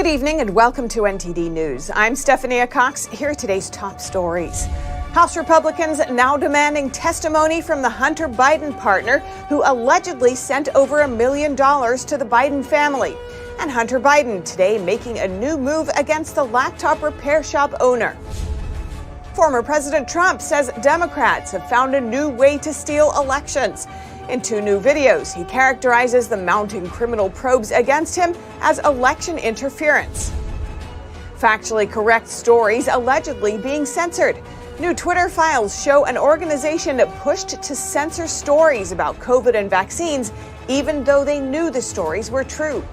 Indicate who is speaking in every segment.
Speaker 1: Good evening and welcome to NTD News. I'm Stephania Cox. Here are today's top stories. House Republicans now demanding testimony from the Hunter Biden partner who allegedly sent over $1 million to the Biden family. And Hunter Biden today making a new move against the laptop repair shop owner. Former President Trump says Democrats have found a new way to steal elections. In two new videos, he characterizes the mounting criminal probes against him as election interference. Factually correct stories allegedly being censored. New Twitter files show an organization pushed to censor stories about COVID and vaccines, even though they knew the stories were true.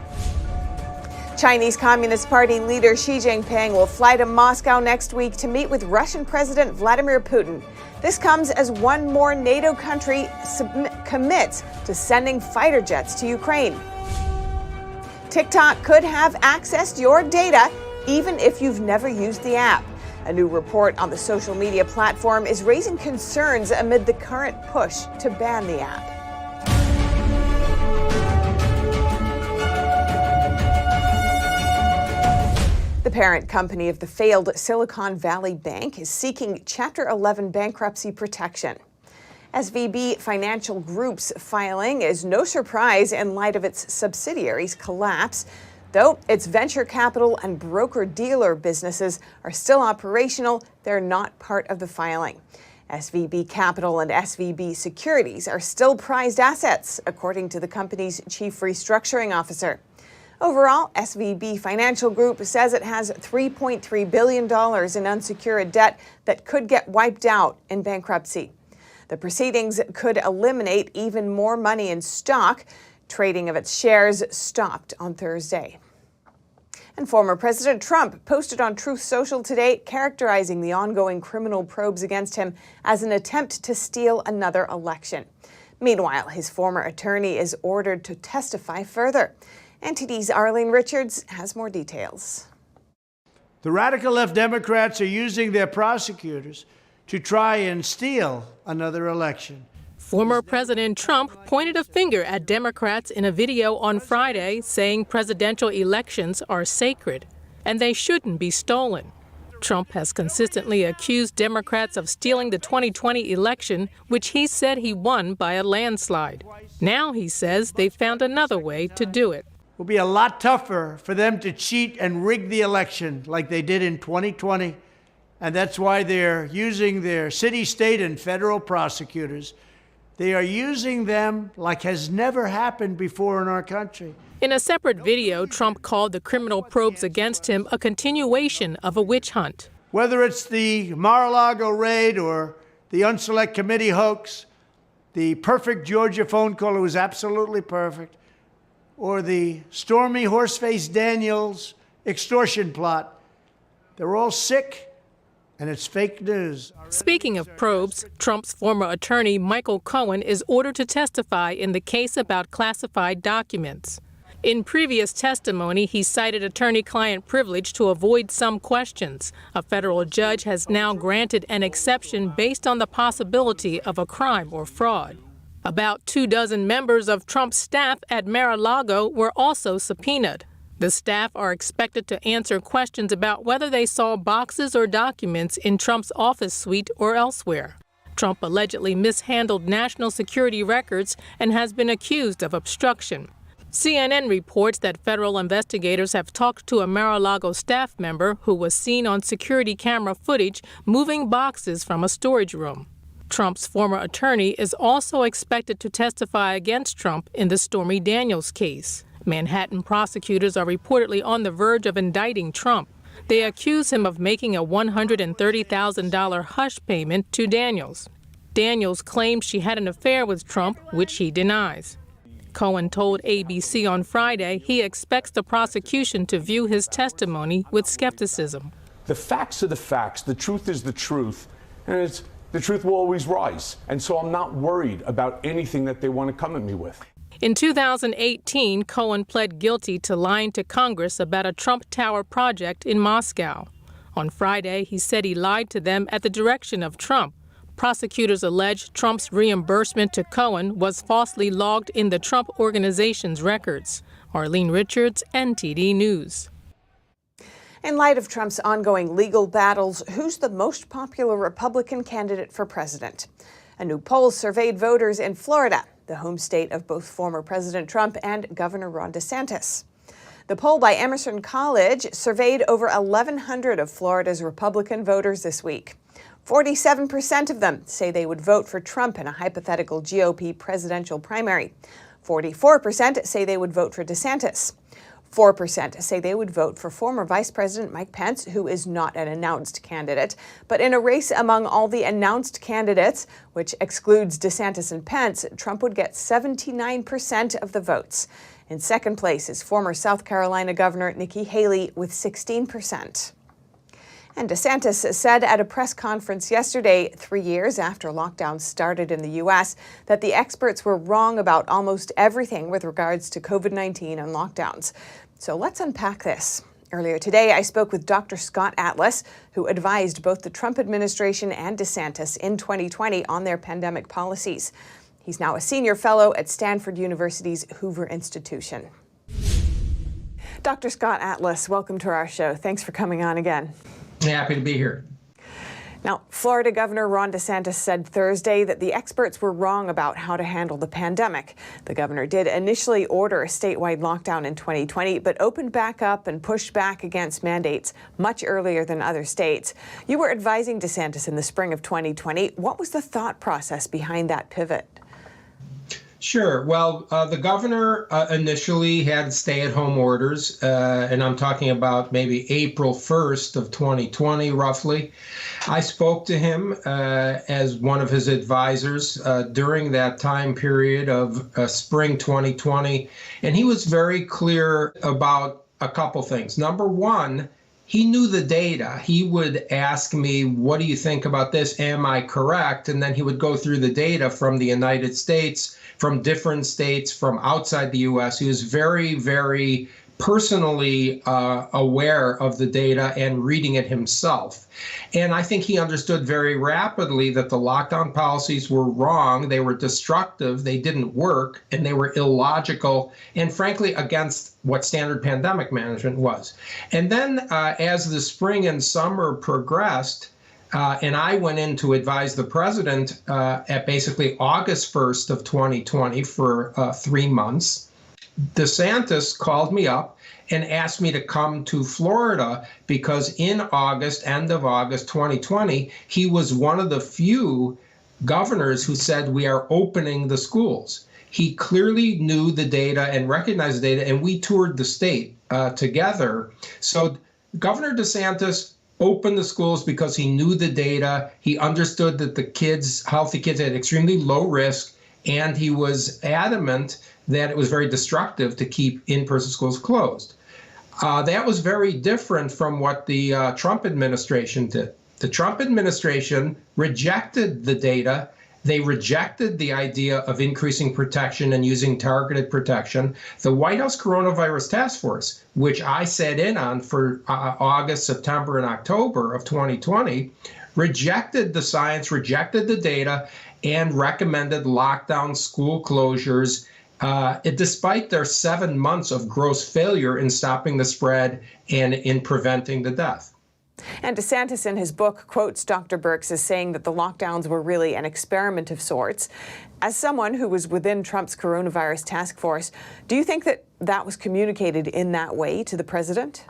Speaker 1: Chinese Communist Party leader Xi Jinping will fly to Moscow next week to meet with Russian President Vladimir Putin. This comes as one more NATO country commits to sending fighter jets to Ukraine. TikTok could have accessed your data even if you've never used the app. A new report on the social media platform is raising concerns amid the current push to ban the app. The parent company of the failed Silicon Valley Bank is seeking Chapter 11 bankruptcy protection. SVB Financial Group's filing is no surprise in light of its subsidiaries' collapse. Though its venture capital and broker-dealer businesses are still operational, they're not part of the filing. SVB Capital and SVB Securities are still prized assets, according to the company's chief restructuring officer. Overall, SVB Financial Group says it has $3.3 billion in unsecured debt that could get wiped out in bankruptcy. The proceedings could eliminate even more money in stock. Trading of its shares stopped on Thursday. And former President Trump posted on Truth Social today characterizing the ongoing criminal probes against him as an attempt to steal another election. Meanwhile, his former attorney is ordered to testify further. NTD's Arlene Richards has more details.
Speaker 2: The radical left Democrats are using their prosecutors to try and steal another election.
Speaker 3: Former President Trump pointed a finger at Democrats in a video on Friday, saying presidential elections are sacred and they shouldn't be stolen. Trump has consistently accused Democrats of stealing the 2020 election, which he said he won by a landslide. Now he says they found another way to do it.
Speaker 2: It will be a lot tougher for them to cheat and rig the election like they did in 2020. And that's why they're using their city, state, and federal prosecutors. They are using them like has never happened before in our country.
Speaker 3: In a separate video, Trump called the criminal probes against him a continuation of a witch hunt.
Speaker 2: Whether it's the Mar-a-Lago raid or the Unselect Committee hoax, the perfect Georgia phone call, it was absolutely perfect, or the Stormy Horseface Daniels extortion plot, they're all sick. And it's fake news.
Speaker 3: Speaking of probes, Trump's former attorney, Michael Cohen, is ordered to testify in the case about classified documents. In previous testimony, he cited attorney-client privilege to avoid some questions. A federal judge has now granted an exception based on the possibility of a crime or fraud. About 24 members of Trump's staff at Mar-a-Lago were also subpoenaed. The staff are expected to answer questions about whether they saw boxes or documents in Trump's office suite or elsewhere. Trump allegedly mishandled national security records and has been accused of obstruction. CNN reports that federal investigators have talked to a Mar-a-Lago staff member who was seen on security camera footage moving boxes from a storage room. Trump's former attorney is also expected to testify against Trump in the Stormy Daniels case. Manhattan prosecutors are reportedly on the verge of indicting Trump. They accuse him of making a $130,000 hush payment to Daniels. Daniels claimed she had an affair with Trump, which he denies. Cohen told ABC on Friday he expects the prosecution to view his testimony with skepticism.
Speaker 4: The facts are the facts. The truth is the truth. And the truth will always rise. And so I'm not worried about anything that they want to come at me with.
Speaker 3: In 2018, Cohen pled guilty to lying to Congress about a Trump Tower project in Moscow. On Friday, he said he lied to them at the direction of Trump. Prosecutors allege Trump's reimbursement to Cohen was falsely logged in the Trump Organization's records. Arlene Richards, NTD News.
Speaker 1: In light of Trump's ongoing legal battles, who's the most popular Republican candidate for president? A new poll surveyed voters in Florida, the home state of both former President Trump and Governor Ron DeSantis. The poll by Emerson College surveyed over 1,100 of Florida's Republican voters this week. 47% of them say they would vote for Trump in a hypothetical GOP presidential primary. 44% say they would vote for DeSantis. 4% say they would vote for former Vice President Mike Pence, who is not an announced candidate. But in a race among all the announced candidates, which excludes DeSantis and Pence, Trump would get 79% of the votes. In second place is former South Carolina Governor Nikki Haley with 16%. And DeSantis said at a press conference yesterday, 3 years after lockdowns started in the U.S., that the experts were wrong about almost everything with regards to COVID-19 and lockdowns. So let's unpack this. Earlier today, I spoke with Dr. Scott Atlas, who advised both the Trump administration and DeSantis in 2020 on their pandemic policies. He's now a senior fellow at Stanford University's Hoover Institution. Dr. Scott Atlas, welcome to our show. Thanks for coming on again.
Speaker 5: Happy to be here.
Speaker 1: Now, Florida Governor Ron DeSantis said Thursday that the experts were wrong about how to handle the pandemic. The governor did initially order a statewide lockdown in 2020, but opened back up and pushed back against mandates much earlier than other states. You were advising DeSantis in the spring of 2020. What was the thought process behind that pivot?
Speaker 5: Sure. Well, the governor initially had stay-at-home orders, and I'm talking about maybe April 1st of 2020, roughly. I spoke to him as one of his advisors during that time period of spring 2020, and he was very clear about a couple things. Number one, he knew the data. He would ask me, what do you think about this? Am I correct? And then he would go through the data from the United States, from different states, from outside the U.S. He was very, very personally aware of the data and reading it himself. And I think he understood very rapidly that the lockdown policies were wrong. They were destructive. They didn't work, and they were illogical and, frankly, against what standard pandemic management was. And then as the spring and summer progressed, and I went in to advise the president at basically August 1st of 2020 for 3 months, DeSantis called me up and asked me to come to Florida because in August, end of August 2020, he was one of the few governors who said we are opening the schools. He clearly knew the data and recognized the data, and we toured the state together. So Governor DeSantis opened the schools because he knew the data. He understood that the kids, healthy kids, had extremely low risk, and he was adamant that it was very destructive to keep in-person schools closed. That was very different from what the Trump administration did. The Trump administration rejected the data. They rejected the idea of increasing protection and using targeted protection. The White House Coronavirus Task Force, which I sat in on for August, September, and October of 2020, rejected the science, rejected the data, and recommended lockdown, school closures, despite their 7 months of gross failure in stopping the spread and in preventing the death.
Speaker 1: And DeSantis in his book quotes Dr. Birx as saying that the lockdowns were really an experiment of sorts. As someone who was within Trump's coronavirus task force, do you think that that was communicated in that way to the president?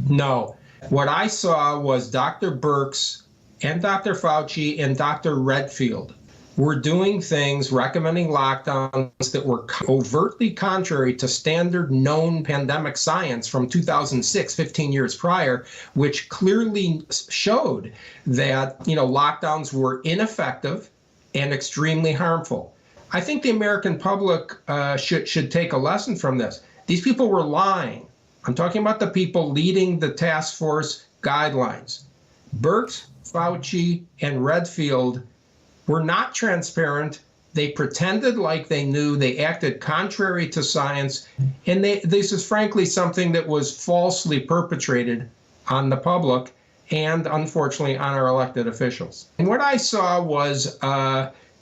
Speaker 5: No. What I saw was Dr. Birx and Dr. Fauci and Dr. Redfield were doing things, recommending lockdowns that were overtly contrary to standard known pandemic science from 2006, 15 years prior, which clearly showed that, lockdowns were ineffective and extremely harmful. I think the American public should take a lesson from this. These people were lying. I'm talking about the people leading the task force guidelines. Birx, Fauci, and Redfield were not transparent. They pretended like they knew. They acted contrary to science. And this is frankly something that was falsely perpetrated on the public and unfortunately on our elected officials. And what I saw was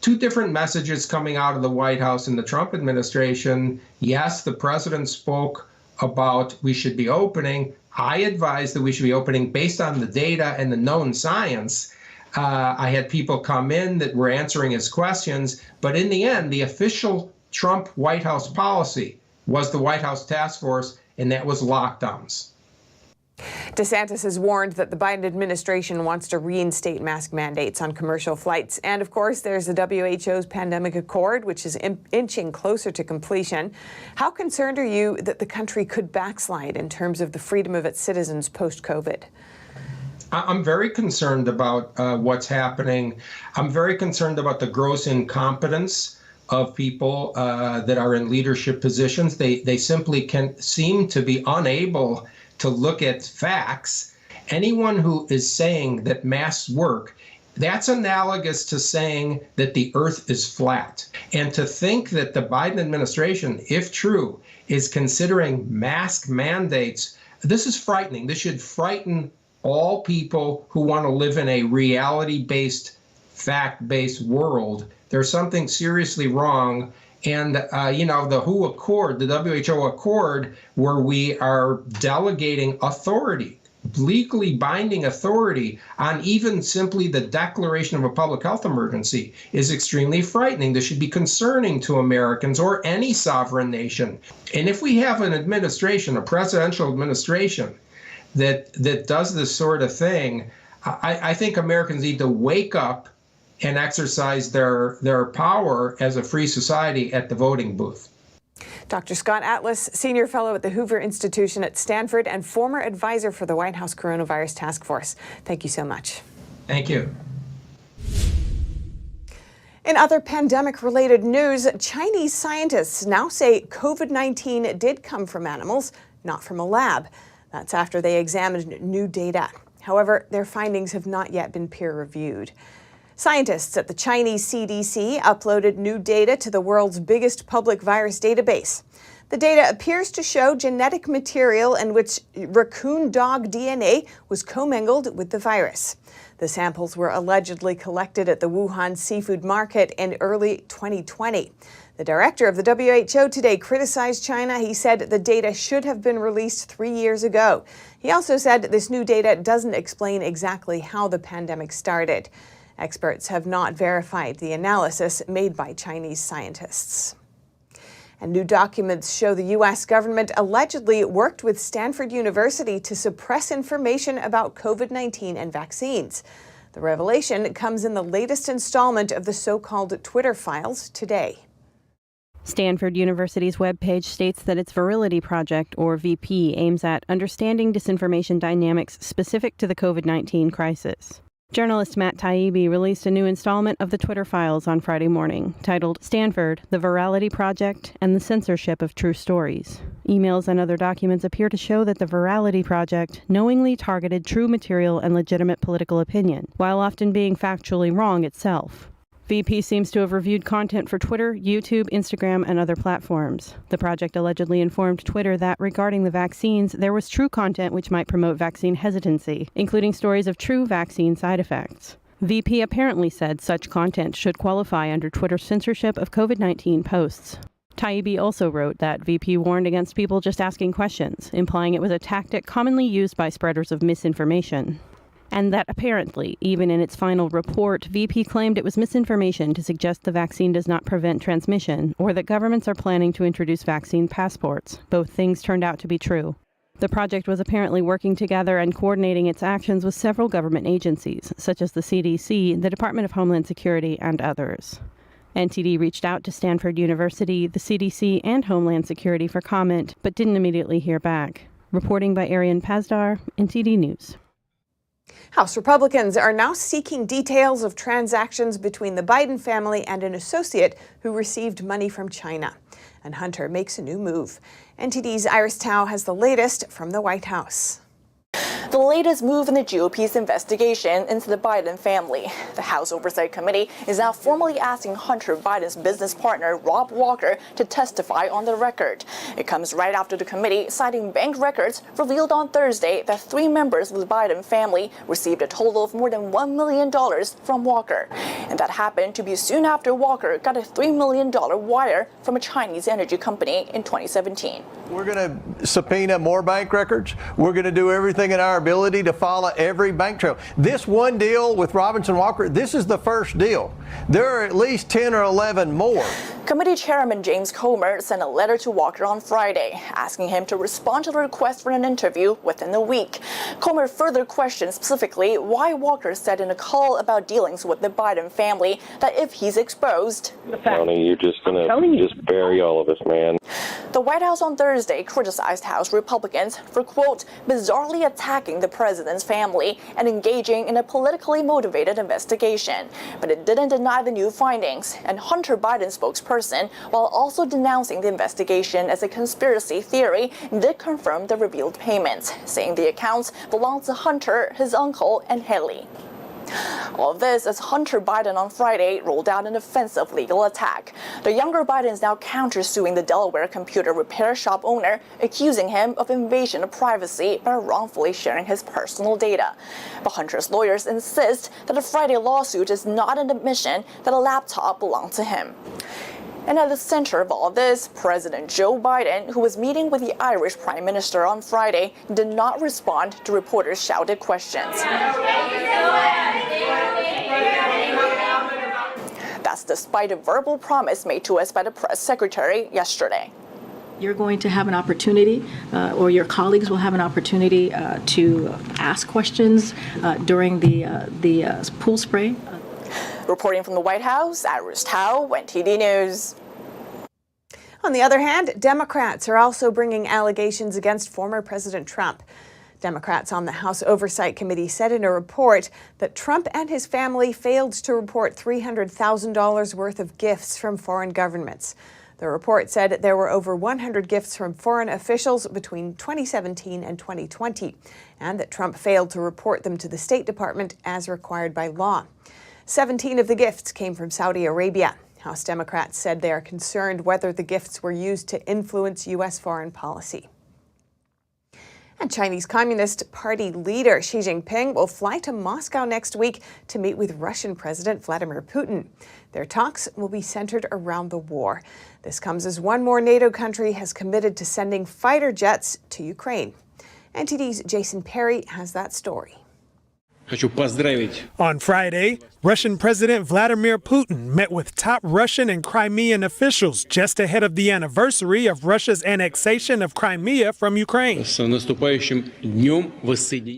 Speaker 5: two different messages coming out of the White House and the Trump administration. Yes, the president spoke about we should be opening. I advised that we should be opening based on the data and the known science. I had people come in that were answering his questions, but in the end, the official Trump White House policy was the White House task force, and that was lockdowns.
Speaker 1: DeSantis has warned that the Biden administration wants to reinstate mask mandates on commercial flights. And of course, there's the WHO's pandemic accord, which is inching closer to completion. How concerned are you that the country could backslide in terms of the freedom of its citizens post-COVID?
Speaker 5: I'm very concerned about what's happening. I'm very concerned about the gross incompetence of people that are in leadership positions. They simply can seem to be unable to look at facts. Anyone who is saying that masks work, that's analogous to saying that the earth is flat. And to think that the Biden administration, if true, is considering mask mandates, this is frightening. This should frighten all people who want to live in a reality-based, fact-based world. There's something seriously wrong. And, the WHO Accord, the WHO Accord, where we are delegating authority, legally binding authority on even simply the declaration of a public health emergency, is extremely frightening. This should be concerning to Americans or any sovereign nation. And if we have an administration, a presidential administration, that does this sort of thing, I think Americans need to wake up and exercise their power as a free society at the voting booth.
Speaker 1: Dr. Scott Atlas, Senior Fellow at the Hoover Institution at Stanford and former advisor for the White House Coronavirus Task Force. Thank you so much.
Speaker 5: Thank you.
Speaker 1: In other pandemic-related news, Chinese scientists now say COVID-19 did come from animals, not from a lab. That's after they examined new data. However, their findings have not yet been peer-reviewed. Scientists at the Chinese CDC uploaded new data to the world's biggest public virus database. The data appears to show genetic material in which raccoon dog DNA was commingled with the virus. The samples were allegedly collected at the Wuhan seafood market in early 2020. The director of the WHO today criticized China. He said the data should have been released 3 years ago. He also said this new data doesn't explain exactly how the pandemic started. Experts have not verified the analysis made by Chinese scientists. And new documents show the U.S. government allegedly worked with Stanford University to suppress information about COVID-19 and vaccines. The revelation comes in the latest installment of the so-called Twitter files today.
Speaker 6: Stanford University's webpage states that its Virility Project, or VP, aims at understanding disinformation dynamics specific to the COVID-19 crisis. Journalist Matt Taibbi released a new installment of the Twitter files on Friday morning, titled Stanford, the Virality Project, and the Censorship of True Stories. Emails and other documents appear to show that the Virality Project knowingly targeted true material and legitimate political opinion, while often being factually wrong itself. VP seems to have reviewed content for Twitter, YouTube, Instagram, and other platforms. The project allegedly informed Twitter that regarding the vaccines, there was true content which might promote vaccine hesitancy, including stories of true vaccine side effects. VP apparently said such content should qualify under Twitter's censorship of COVID-19 posts. Taibbi also wrote that VP warned against people just asking questions, implying it was a tactic commonly used by spreaders of misinformation. And that apparently, even in its final report, VP claimed it was misinformation to suggest the vaccine does not prevent transmission, or that governments are planning to introduce vaccine passports. Both things turned out to be true. The project was apparently working together and coordinating its actions with several government agencies, such as the CDC, the Department of Homeland Security, and others. NTD reached out to Stanford University, the CDC, and Homeland Security for comment, but didn't immediately hear back. Reporting by Arian Pazdar, NTD News.
Speaker 1: House Republicans are now seeking details of transactions between the Biden family and an associate who received money from China. And Hunter makes a new move. NTD's Iris Tao has the latest from the White House.
Speaker 7: the latest move in the GOP's investigation into the Biden family. The House Oversight Committee is now formally asking Hunter Biden's business partner, Rob Walker, to testify on the record. It comes right after the committee, citing bank records, revealed on Thursday that 3 members of the Biden family received a total of more than $1 million from Walker. And that happened to be soon after Walker got a $3 million wire from a Chinese energy company in 2017.
Speaker 8: We're going to subpoena more bank records. We're going to do everything in our ability to follow every bank trail. This one deal with Robinson Walker, this is the first deal. There are at least 10 or 11 more.
Speaker 7: Committee Chairman James Comer sent a letter to Walker on Friday, asking him to respond to the request for an interview within the week. Comer further questioned specifically why Walker said in a call about dealings with the Biden family that if he's exposed,
Speaker 9: Tony, you're just going to just bury all of us, man.
Speaker 7: The White House on Thursday criticized House Republicans for, quote, bizarrely attacking the president's family and engaging in a politically motivated investigation. But it didn't deny the new findings, and Hunter Biden spokesperson, while also denouncing the investigation as a conspiracy theory, did confirm the revealed payments, saying the accounts belong to Hunter, his uncle, and Haley. All of this as Hunter Biden on Friday rolled out an offensive legal attack. The younger Biden is now countersuing the Delaware computer repair shop owner, accusing him of invasion of privacy by wrongfully sharing his personal data. But Hunter's lawyers insist that the Friday lawsuit is not an admission that a laptop belonged to him. And at the center of all this, President Joe Biden, who was meeting with the Irish Prime Minister on Friday, did not respond to reporters' shouted questions. That's despite a verbal promise made to us by the press secretary yesterday.
Speaker 10: You're going to have an opportunity, or your colleagues will have an opportunity to ask questions during the pool spray.
Speaker 7: Reporting from the White House, Iris Tao, NTD News.
Speaker 1: On the other hand, Democrats are also bringing allegations against former President Trump. Democrats on the House Oversight Committee said in a report that Trump and his family failed to report $300,000 worth of gifts from foreign governments. The report said there were over 100 gifts from foreign officials between 2017 and 2020, and that Trump failed to report them to the State Department as required by law. 17 of the gifts came from Saudi Arabia. House Democrats said they are concerned whether the gifts were used to influence U.S. foreign policy. And Chinese Communist Party leader Xi Jinping will fly to Moscow next week to meet with Russian President Vladimir Putin. Their talks will be centered around the war. This comes as one more NATO country has committed to sending fighter jets to Ukraine. NTD's Jason Perry has that story.
Speaker 11: On Friday, Russian President Vladimir Putin met with top Russian and Crimean officials just ahead of the anniversary of Russia's annexation of Crimea from Ukraine.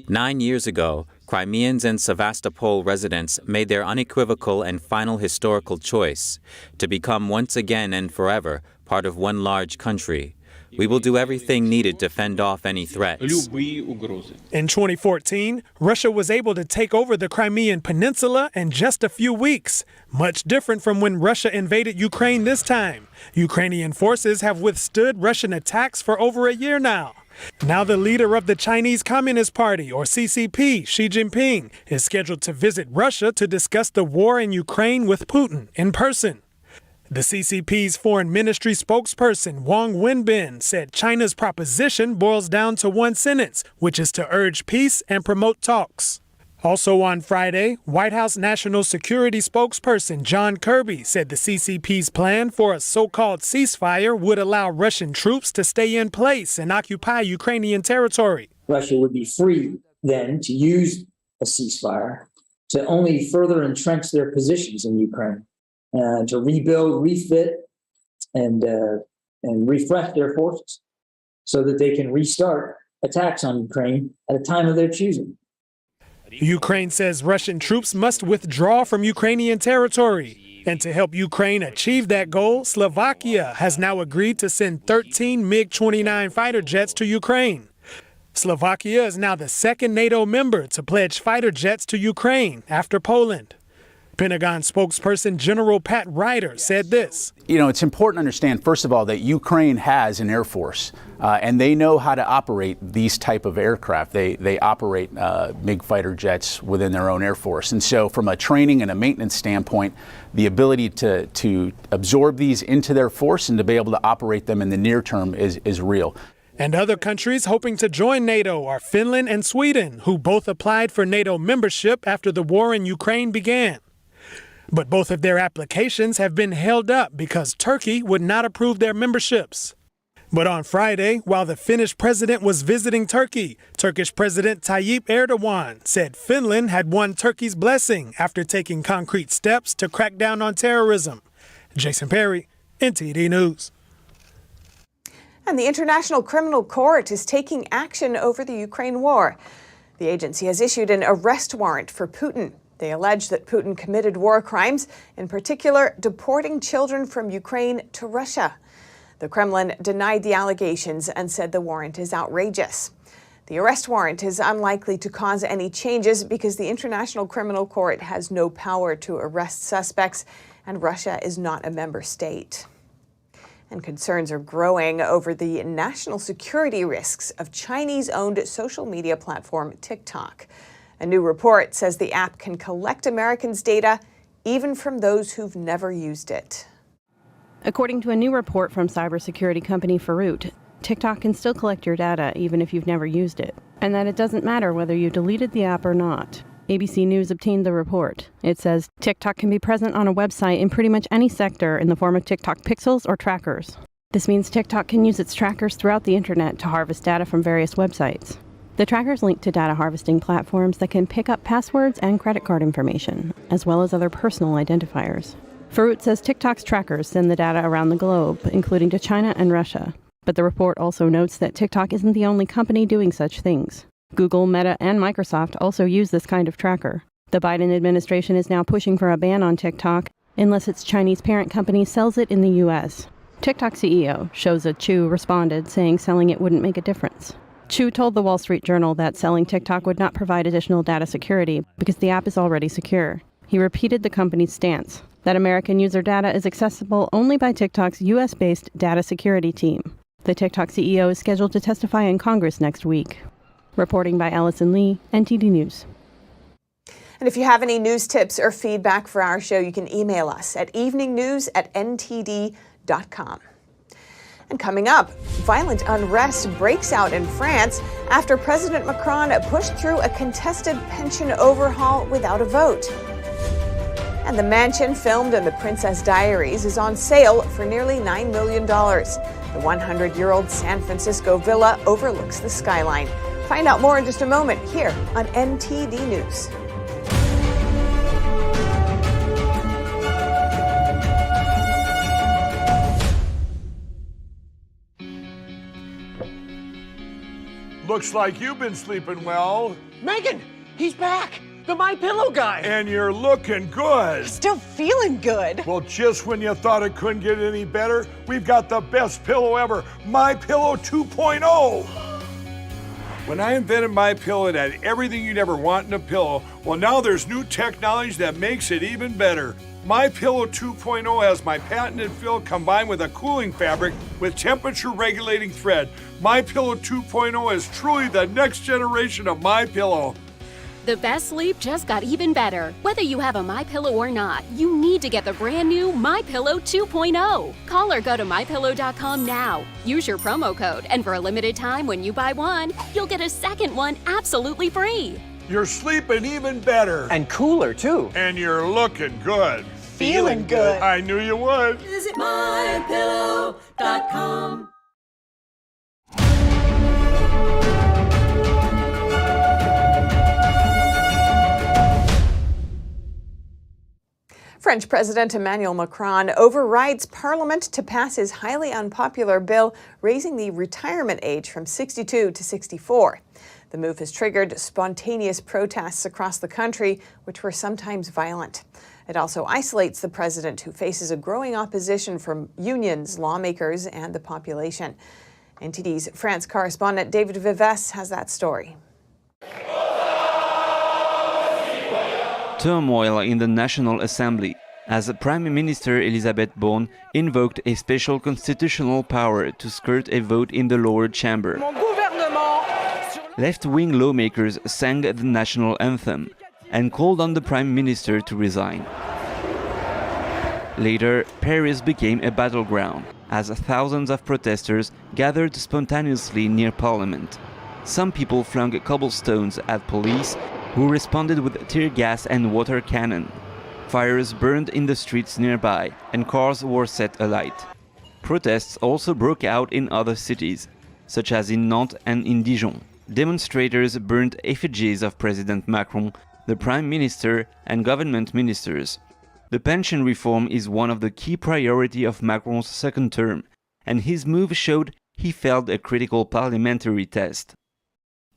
Speaker 12: 9 years ago, Crimeans and Sevastopol residents made their unequivocal and final historical choice to become once again and forever part of one large country. We will do everything needed to fend off any threats.
Speaker 11: In 2014, Russia was able to take over the Crimean Peninsula in just a few weeks, much different from when Russia invaded Ukraine this time. Ukrainian forces have withstood Russian attacks for over a year now. Now the leader of the Chinese Communist Party, or CCP, Xi Jinping, is scheduled to visit Russia to discuss the war in Ukraine with Putin in person. The CCP's foreign ministry spokesperson, Wang Wenbin, said China's proposition boils down to one sentence, which is to urge peace and promote talks. Also on Friday, White House National Security spokesperson John Kirby said the CCP's plan for a so-called ceasefire would allow Russian troops to stay in place and occupy Ukrainian territory.
Speaker 13: Russia would be free then to use a ceasefire to only further entrench their positions in Ukraine. To rebuild, refit, and refresh their forces so that they can restart attacks on Ukraine at a time of their choosing.
Speaker 11: Ukraine says Russian troops must withdraw from Ukrainian territory. And to help Ukraine achieve that goal, Slovakia has now agreed to send 13 MiG-29 fighter jets to Ukraine. Slovakia is now the second NATO member to pledge fighter jets to Ukraine after Poland. Pentagon spokesperson General Pat Ryder said this.
Speaker 14: You know, it's important to understand, first of all, that Ukraine has an air force, and they know how to operate these type of aircraft. They operate MiG fighter jets within their own air force. And so from a training and a maintenance standpoint, the ability to absorb these into their force and to be able to operate them in the near term is real.
Speaker 11: And other countries hoping to join NATO are Finland and Sweden, who both applied for NATO membership after the war in Ukraine began. But both of their applications have been held up because Turkey would not approve their memberships. But on Friday, while the Finnish president was visiting Turkey, Turkish President Tayyip Erdogan said Finland had won Turkey's blessing after taking concrete steps to crack down on terrorism. Jason Perry, NTD News.
Speaker 1: And the International Criminal Court is taking action over the Ukraine war. The agency has issued an arrest warrant for Putin. They allege that Putin committed war crimes, in particular deporting children from Ukraine to Russia. The Kremlin denied the allegations and said the warrant is outrageous. The arrest warrant is unlikely to cause any changes because the International Criminal Court has no power to arrest suspects, and Russia is not a member state. And concerns are growing over the national security risks of Chinese-owned social media platform TikTok. A new report says the app can collect Americans' data, even from those who've never used it.
Speaker 6: According to a new report from cybersecurity company Fruit, TikTok can still collect your data even if you've never used it, and that it doesn't matter whether you deleted the app or not. ABC News obtained the report. It says TikTok can be present on a website in pretty much any sector in the form of TikTok pixels or trackers. This means TikTok can use its trackers throughout the internet to harvest data from various websites. The trackers link to data harvesting platforms that can pick up passwords and credit card information, as well as other personal identifiers. Fruit says TikTok's trackers send the data around the globe, including to China and Russia. But the report also notes that TikTok isn't the only company doing such things. Google, Meta, and Microsoft also use this kind of tracker. The Biden administration is now pushing for a ban on TikTok unless its Chinese parent company sells it in the U.S. TikTok CEO, Shouza Chu, responded, saying selling it wouldn't make a difference. Chu told the Wall Street Journal that selling TikTok would not provide additional data security because the app is already secure. He repeated the company's stance, that American user data is accessible only by TikTok's U.S.-based data security team. The TikTok CEO is scheduled to testify in Congress next week. Reporting by Allison Lee, NTD News.
Speaker 1: And if you have any news tips or feedback for our show, you can email us at eveningnews@ntd.com. And coming up, violent unrest breaks out in France after President Macron pushed through a contested pension overhaul without a vote. And the mansion filmed in The Princess Diaries is on sale for nearly $9 million. The 100-year-old San Francisco villa overlooks the skyline. Find out more in just a moment here on NTD News.
Speaker 15: Looks like you've been sleeping well.
Speaker 16: Megan, he's back. The My Pillow guy.
Speaker 15: And you're looking good.
Speaker 1: Still feeling good.
Speaker 15: Well, just when you thought it couldn't get any better, we've got the best pillow ever, My Pillow 2.0. When I invented My Pillow, it had everything you'd ever want in a pillow. Well, now there's new technology that makes it even better. My Pillow 2.0 has my patented fill combined with a cooling fabric with temperature regulating thread. My Pillow 2.0 is truly the next generation of My Pillow.
Speaker 17: The best sleep just got even better. Whether you have a MyPillow or not, you need to get the brand new MyPillow 2.0. Call or go to MyPillow.com now. Use your promo code, and for a limited time when you buy one, you'll get a second one absolutely free.
Speaker 15: You're sleeping even better.
Speaker 16: And cooler, too.
Speaker 15: And you're looking good.
Speaker 16: Feeling good.
Speaker 15: I knew you would.
Speaker 18: Visit MyPillow.com.
Speaker 1: French President Emmanuel Macron overrides Parliament to pass his highly unpopular bill raising the retirement age from 62 to 64. The move has triggered spontaneous protests across the country, which were sometimes violent. It also isolates the president, who faces a growing opposition from unions, lawmakers, and the population. NTD's France correspondent David Vives has that story.
Speaker 18: turmoil in the National Assembly, as Prime Minister Elizabeth Borne invoked a special constitutional power to skirt a vote in the lower chamber. Left-wing lawmakers sang the national anthem and called on the Prime Minister to resign. Later, Paris became a battleground, as thousands of protesters gathered spontaneously near Parliament. Some people flung cobblestones at police, who responded with tear gas and water cannon. Fires burned in the streets nearby, and cars were set alight. Protests also broke out in other cities, such as in Nantes and in Dijon. Demonstrators burned effigies of President Macron, the Prime Minister, and government ministers. The pension reform is one of the key priorities of Macron's second term, and his move showed he failed a critical parliamentary test.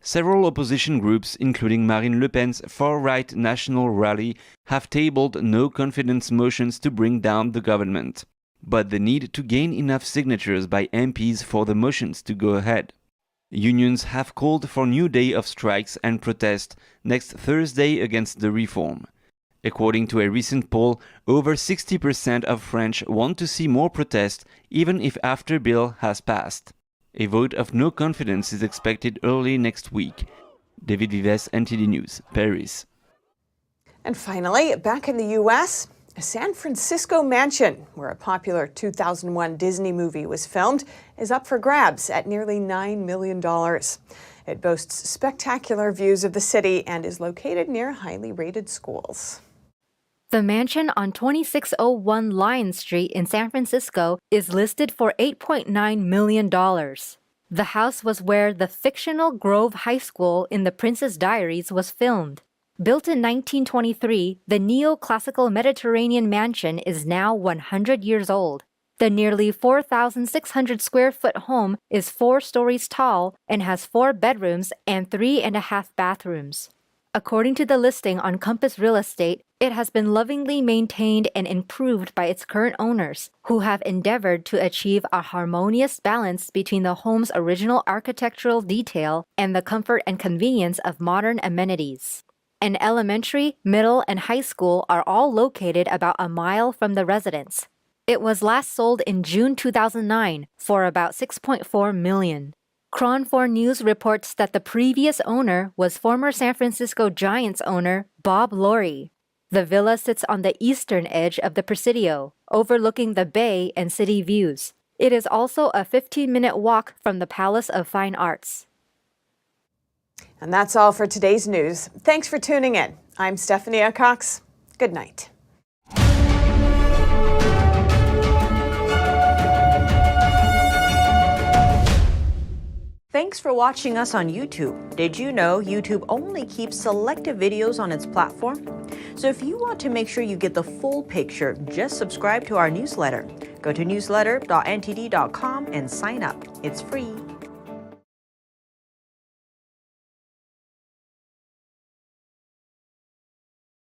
Speaker 18: Several opposition groups, including Marine Le Pen's far-right National Rally, have tabled no-confidence motions to bring down the government. But they need to gain enough signatures by MPs for the motions to go ahead. Unions have called for a new day of strikes and protest next Thursday against the reform. According to a recent poll, over 60% of French want to see more protests even if after bill has passed. A vote of no confidence is expected early next week. David Vives, NTD News, Paris.
Speaker 1: And finally, back in the U.S., a San Francisco mansion where a popular 2001 Disney movie was filmed is up for grabs at nearly $9 million. It boasts spectacular views of the city and is located near highly rated schools.
Speaker 19: The mansion on 2601 Lion Street in San Francisco is listed for $8.9 million. The house was where the fictional Grove High School in The Princess Diaries was filmed. Built in 1923, the neoclassical Mediterranean mansion is now 100 years old. The nearly 4,600 square foot home is 4 stories tall and has 4 bedrooms and 3.5 bathrooms. According to the listing on Compass Real Estate, it has been lovingly maintained and improved by its current owners, who have endeavored to achieve a harmonious balance between the home's original architectural detail and the comfort and convenience of modern amenities. An elementary, middle, and high school are all located about a mile from the residence. It was last sold in June 2009 for about $6.4 million. Cron 4 News reports that the previous owner was former San Francisco Giants owner Bob Laurie. The villa sits on the eastern edge of the Presidio, overlooking the bay and city views. It is also a 15-minute walk from the Palace of Fine Arts.
Speaker 1: And that's all for today's news. Thanks for tuning in. I'm Stephanie Cox. Good night.
Speaker 20: Thanks for watching us on YouTube. Did you know YouTube only keeps selective videos on its platform? So if you want to make sure you get the full picture, just subscribe to our newsletter. Go to newsletter.ntd.com and sign up. It's free.